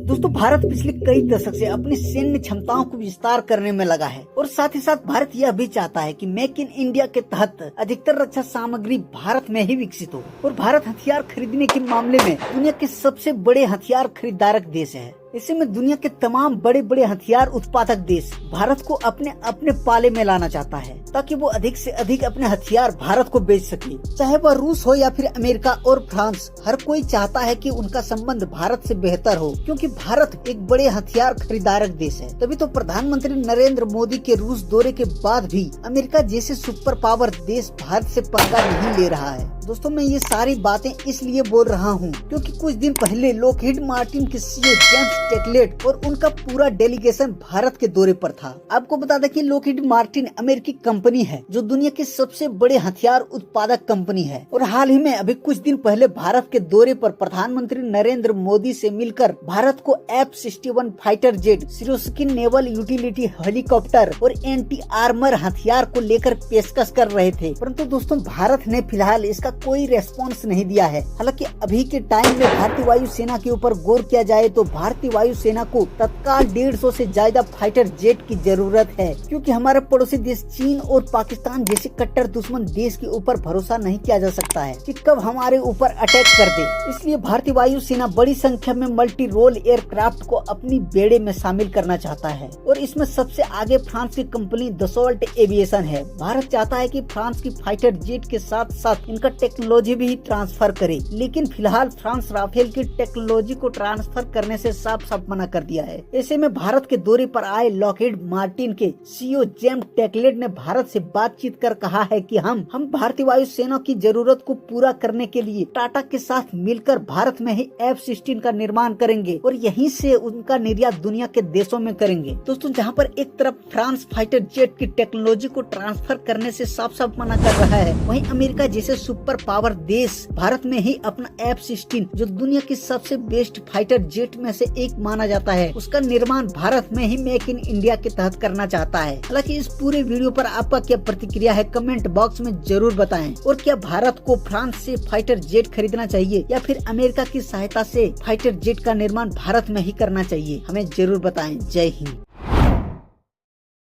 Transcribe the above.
दोस्तों भारत पिछले कई दशक से अपनी सैन्य क्षमताओं को विस्तार करने में लगा है और साथ ही साथ भारत यह भी चाहता है कि मेक इन इंडिया के तहत अधिकतर रक्षा सामग्री भारत में ही विकसित हो। और भारत हथियार खरीदने के मामले में दुनिया के सबसे बड़े हथियार खरीदारक देश है। ऐसे में दुनिया के तमाम बड़े बड़े हथियार उत्पादक देश भारत को अपने अपने पाले में लाना चाहता है ताकि वो अधिक से अधिक अपने हथियार भारत को बेच सके। चाहे वह रूस हो या फिर अमेरिका और फ्रांस, हर कोई चाहता है कि उनका संबंध भारत से बेहतर हो, क्योंकि भारत एक बड़े हथियार खरीदारक देश है। तभी तो प्रधानमंत्री नरेंद्र मोदी के रूस दौरे के बाद भी अमेरिका जैसे सुपर पावर देश भारत से पंगा नहीं ले रहा है। दोस्तों मैं ये सारी बातें इसलिए बोल रहा हूँ क्योंकि कुछ दिन पहले लॉकहीड मार्टिन के सीईओ जेम्स टेकलेट और उनका पूरा डेलीगेशन भारत के दौरे पर था। आपको बता दें कि लॉकहीड मार्टिन अमेरिकी कंपनी है जो दुनिया की सबसे बड़े हथियार उत्पादक कंपनी है और हाल ही में अभी कुछ दिन पहले भारत के दौरे पर प्रधानमंत्री नरेंद्र मोदी से मिलकर भारत को F-61 फाइटर जेट, सिरोस्किन नेवल यूटिलिटी हेलीकॉप्टर और एंटी आर्मर हथियार को लेकर पेशकश कर रहे थे। परंतु दोस्तों भारत ने फिलहाल इसका कोई रेस्पॉन्स नहीं दिया है। हालांकि अभी के टाइम में भारतीय वायु सेना के ऊपर गौर किया जाए तो भारतीय वायु सेना को तत्काल 150 से ज्यादा फाइटर जेट की जरूरत है, क्योंकि हमारे पड़ोसी देश चीन और पाकिस्तान जैसे कट्टर दुश्मन देश के ऊपर भरोसा नहीं किया जा सकता है कि कब हमारे ऊपर अटैक कर दे। इसलिए भारतीय वायु सेना बड़ी संख्या में मल्टी रोल एयरक्राफ्ट को अपनी बेड़े में शामिल करना चाहता है और इसमें सबसे आगे फ्रांस की कंपनी दसॉल्ट एविएशन है। भारत चाहता है कि फ्रांस की फाइटर जेट के साथ साथ इनका टेक्नोलॉजी भी ट्रांसफर करे, लेकिन फिलहाल फ्रांस राफेल की टेक्नोलॉजी को ट्रांसफर करने से साफ साफ मना कर दिया है। ऐसे में भारत के दौरे पर आए लॉकहीड मार्टिन के सीईओ जेम्स टेकलेट ने भारत से बातचीत कर कहा है कि हम भारतीय वायु सेना की जरूरत को पूरा करने के लिए टाटा के साथ मिलकर भारत में ही F-16 का निर्माण करेंगे और यहीं से उनका निर्यात दुनिया के देशों में करेंगे। दोस्तों जहां पर एक तरफ फ्रांस फाइटर जेट की टेक्नोलॉजी को ट्रांसफर करने से साफ साफ मना कर रहा है, वहीं अमेरिका जैसे सुपर पावर देश भारत में ही अपना F-16 जो दुनिया की सबसे बेस्ट फाइटर जेट में से एक माना जाता है, उसका निर्माण भारत में ही मेक इन इंडिया के तहत करना चाहता है। हालांकि इस पूरे वीडियो पर आपका क्या प्रतिक्रिया है कमेंट बॉक्स में जरूर बताएं। और क्या भारत को फ्रांस से फाइटर जेट खरीदना चाहिए या फिर अमेरिका की सहायता से फाइटर जेट का निर्माण भारत में ही करना चाहिए, हमें जरूर बताएं। जय हिंद।